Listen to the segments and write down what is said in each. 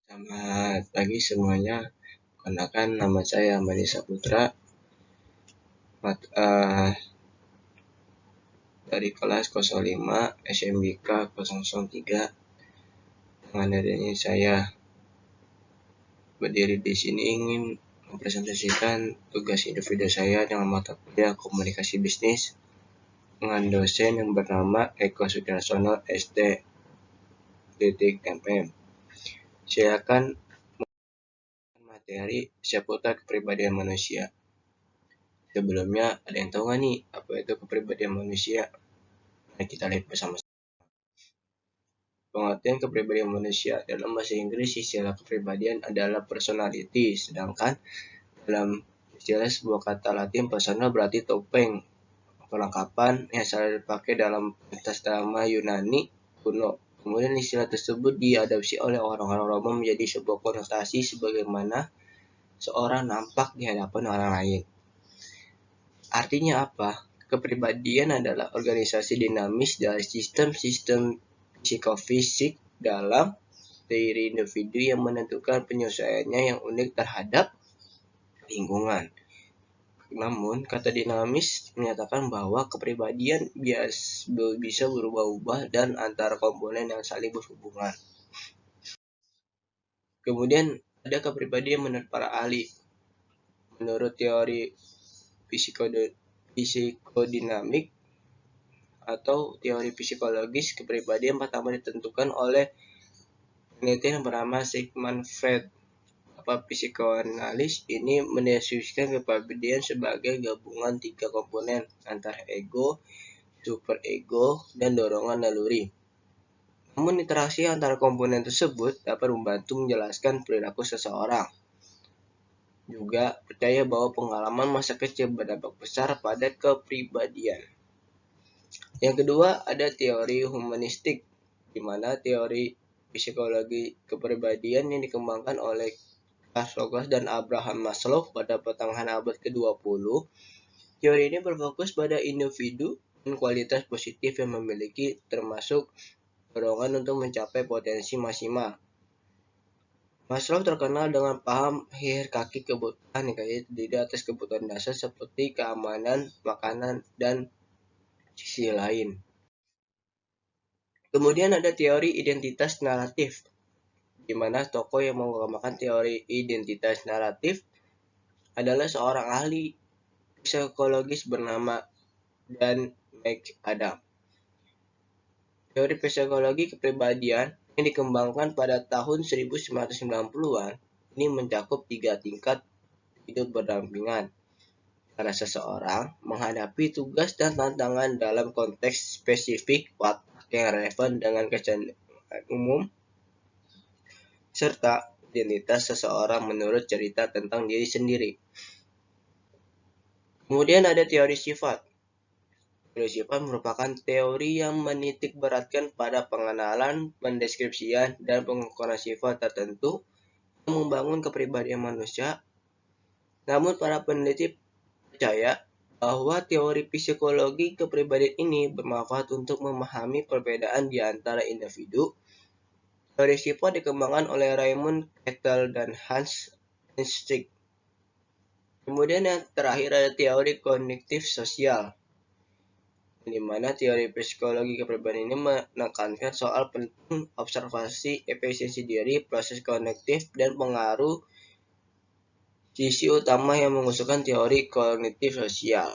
Selamat pagi semuanya. Perkenalkan nama saya Mani Saputra dari kelas 05 SMBK 003. Dengan adanya saya berdiri di sini ingin mempresentasikan tugas individu saya dengan mata kuliah komunikasi bisnis dengan dosen yang bernama Eko Sudarsono SD MM. Saya akan materi seputar kepribadian manusia. Sebelumnya, ada yang tahu nggak nih apa itu kepribadian manusia? Nah, kita lihat bersama-sama. Pengertian kepribadian manusia dalam bahasa Inggris, istilah kepribadian adalah personality, sedangkan dalam istilah sebuah kata Latin persona berarti topeng, perlengkapan yang selalu dipakai dalam pentas drama Yunani kuno. Kemudian istilah tersebut diadopsi oleh orang-orang Roma menjadi sebuah konotasi sebagaimana seorang nampak di hadapan orang lain. Artinya apa? Kepribadian adalah organisasi dinamis dari sistem-sistem psikofisik dalam diri individu yang menentukan penyesuaiannya yang unik terhadap lingkungan. Namun, kata dinamis menyatakan bahwa kepribadian bisa berubah-ubah dan antara komponen yang saling berhubungan. Kemudian, ada kepribadian menurut para ahli. Menurut teori psikodinamik atau teori psikologis, kepribadian pertama ditentukan oleh peneliti yang bernama Sigmund Freud. Psikoanalis ini mendeskripsikan kepribadian sebagai gabungan 3 komponen antara ego, superego, dan dorongan naluri. Namun interaksi antara komponen tersebut dapat membantu menjelaskan perilaku seseorang. Juga percaya bahwa pengalaman masa kecil berdampak besar pada kepribadian. Yang kedua, ada teori humanistik, di mana teori psikologi kepribadian yang dikembangkan oleh Carl Rogers dan Abraham Maslow pada pertengahan abad ke-20. Teori ini berfokus pada individu dan kualitas positif yang memiliki, termasuk dorongan untuk mencapai potensi maksimal. Maslow terkenal dengan paham hierarki kebutuhan yang terdiri atas kebutuhan dasar seperti keamanan, makanan, dan sisi lain. Kemudian ada teori identitas naratif, di mana tokoh yang mengembangkan teori identitas naratif adalah seorang ahli psikologis bernama Dan McAdam. Teori psikologi kepribadian yang dikembangkan pada tahun 1990-an ini mencakup 3 tingkat hidup berdampingan, karena seseorang menghadapi tugas dan tantangan dalam konteks spesifik yang relevan dengan kecenderungan umum, serta identitas seseorang menurut cerita tentang diri sendiri. Kemudian ada teori sifat. Teori sifat merupakan teori yang menitik beratkan pada pengenalan, pendeskripsian, dan pengukuran sifat tertentu yang membangun kepribadian manusia. Namun para peneliti percaya bahwa teori psikologi kepribadian ini bermanfaat untuk memahami perbedaan di antara individu. Teori sifat dikembangkan oleh Raymond Cattell dan Hans Eysenck. Kemudian yang terakhir ada teori kognitif sosial, di mana teori psikologi kepribadian ini menekankan soal penting observasi, efisiensi diri, proses kognitif, dan pengaruh sisi utama yang mengusulkan teori kognitif sosial.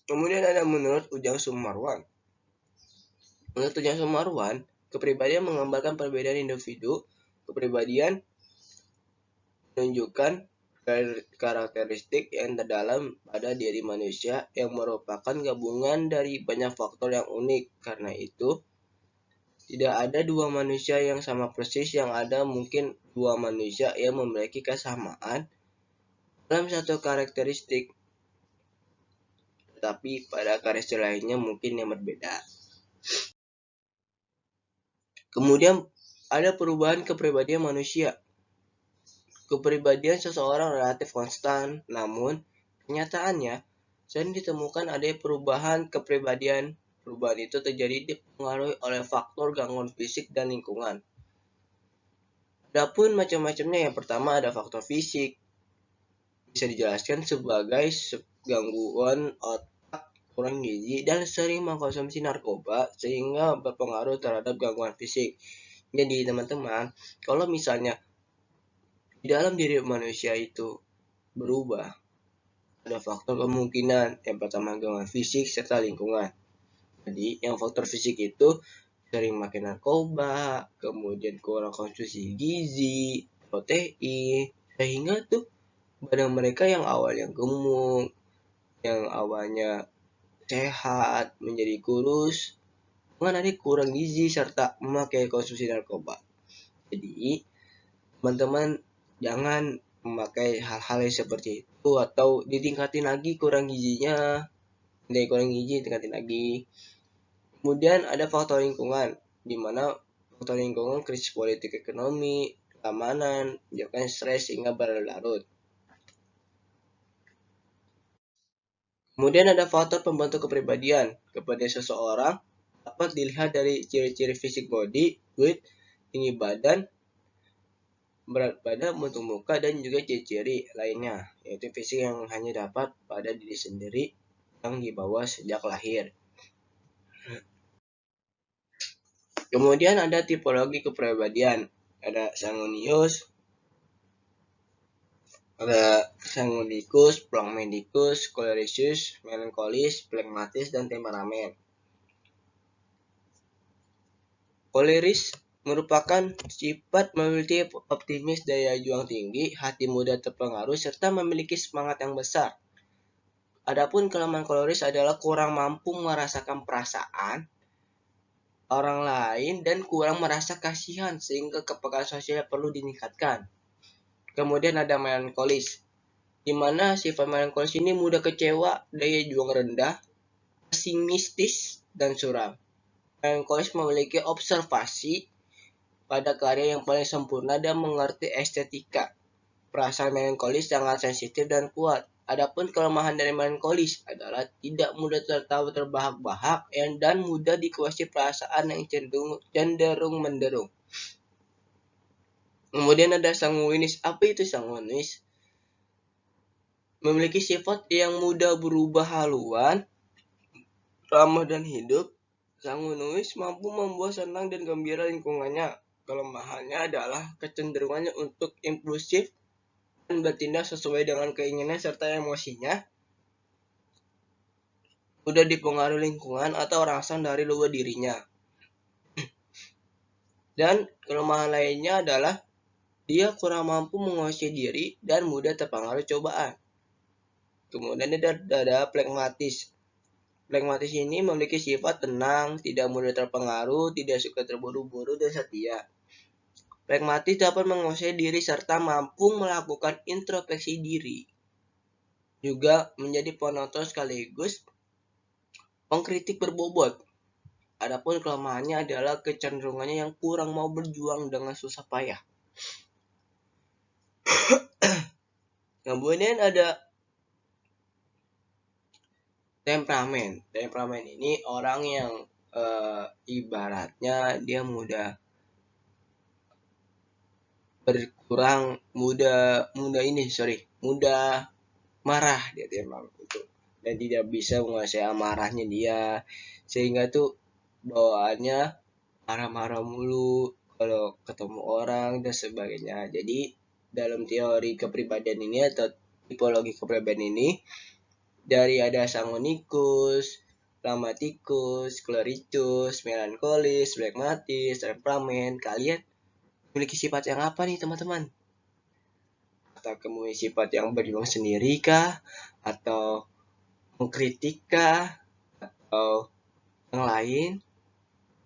Kemudian ada menurut Ujang Sumarwan. Menurut Ujang Sumarwan, kepribadian menggambarkan perbedaan individu. Kepribadian menunjukkan karakteristik yang terdalam pada diri manusia yang merupakan gabungan dari banyak faktor yang unik. Karena itu, tidak ada 2 manusia yang sama persis, yang ada mungkin 2 manusia yang memiliki kesamaan dalam satu karakteristik, tetapi pada karakteristik lainnya mungkin yang berbeda. Kemudian ada perubahan kepribadian manusia. Kepribadian seseorang relatif konstan, namun kenyataannya sering ditemukan ada perubahan kepribadian Perubahan itu terjadi dipengaruhi oleh faktor gangguan fisik dan lingkungan. Adapun macam-macamnya, yang pertama ada faktor fisik. Bisa dijelaskan sebagai gangguan otak, kurang gizi, dan sering mengkonsumsi narkoba sehingga berpengaruh terhadap gangguan fisik. Jadi teman-teman, kalau misalnya di dalam diri manusia itu berubah, ada faktor kemungkinan. Yang pertama gangguan fisik serta lingkungan. Jadi yang faktor fisik itu sering makan narkoba, kemudian kurang konsumsi gizi, protein, sehingga tuh badan mereka yang awalnya gemuk, yang awalnya sehat menjadi kurus, karena ada kurang gizi serta memakai konsumsi narkoba. Jadi teman-teman jangan memakai hal-hal yang seperti itu, atau ditingkatin lagi kurang gizinya, dari kurang gizi tingkatin lagi. Kemudian ada faktor lingkungan, di mana faktor lingkungan krisis politik ekonomi, keamanan, menyebabkan stres hingga berlarut. Kemudian ada faktor pembentuk kepribadian. Kepribadian seseorang dapat dilihat dari ciri-ciri fisik body, weight, tinggi badan, berat badan, bentuk muka, dan juga ciri-ciri lainnya, yaitu fisik yang hanya dapat pada diri sendiri yang dibawa sejak lahir. Kemudian ada tipologi kepribadian. Ada sanguinius, ada sanguinicus, phlegmaticus, cholericus, melankolis, phlegmatis, dan temperamen. Koleris merupakan sifat memiliki optimis, daya juang tinggi, hati mudah terpengaruh, serta memiliki semangat yang besar. Adapun kelemahan koleris adalah kurang mampu merasakan perasaan orang lain dan kurang merasa kasihan, sehingga kepekaan sosial perlu ditingkatkan. Kemudian ada melankolis, di mana sifat melankolis ini mudah kecewa, daya juang rendah, pesimistis, dan suram. Melankolis memiliki observasi pada karya yang paling sempurna dan mengerti estetika. Perasaan melankolis sangat sensitif dan kuat. Adapun kelemahan dari melankolis adalah tidak mudah tertawa terbahak-bahak dan mudah dikuasai perasaan yang cenderung menderung. Kemudian ada sanguinis. Apa itu sanguinis? Memiliki sifat yang mudah berubah haluan, ramah dan hidup. Sanguinis mampu membuat senang dan gembira lingkungannya. Kelemahannya adalah kecenderungannya untuk impulsif dan bertindak sesuai dengan keinginan serta emosinya, mudah dipengaruhi lingkungan atau rangsang dari luar dirinya. Dan kelemahan lainnya adalah dia kurang mampu menguasai diri dan mudah terpengaruh cobaan. Kemudian ada phlegmatis. Phlegmatis ini memiliki sifat tenang, tidak mudah terpengaruh, tidak suka terburu-buru, dan setia. Phlegmatis dapat menguasai diri serta mampu melakukan introspeksi diri. Juga menjadi penonton sekaligus pengkritik berbobot. Adapun kelemahannya adalah kecenderungannya yang kurang mau berjuang dengan susah payah. Kemudian ada temperamen. Temperamen ini orang yang ibaratnya dia mudah marah dia memang itu, dan tidak bisa menguasai amarahnya dia, sehingga tuh bawaannya marah-marah mulu kalau ketemu orang dan sebagainya. Jadi dalam teori kepribadian ini atau tipologi kepribadian ini, dari ada sanguinicus, phlegmaticus, cholericus, melankolis, phlegmatis, temperamen, kalian memiliki sifat yang apa nih teman-teman? Atau kamu sifat yang berjuang sendiri kah? Atau mengkritik kah? Atau yang lain?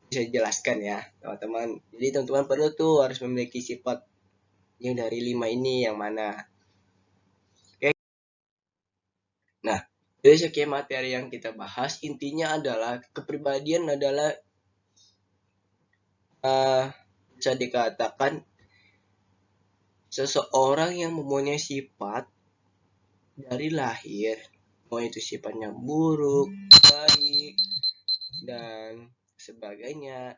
Bisa dijelaskan ya teman-teman. Jadi teman-teman perlu tuh harus memiliki sifat yang dari 5 ini yang mana. Oke. Nah, dari sekian materi yang kita bahas, intinya adalah kepribadian adalah bisa dikatakan seseorang yang mempunyai sifat dari lahir, mau itu sifatnya buruk, baik, dan sebagainya.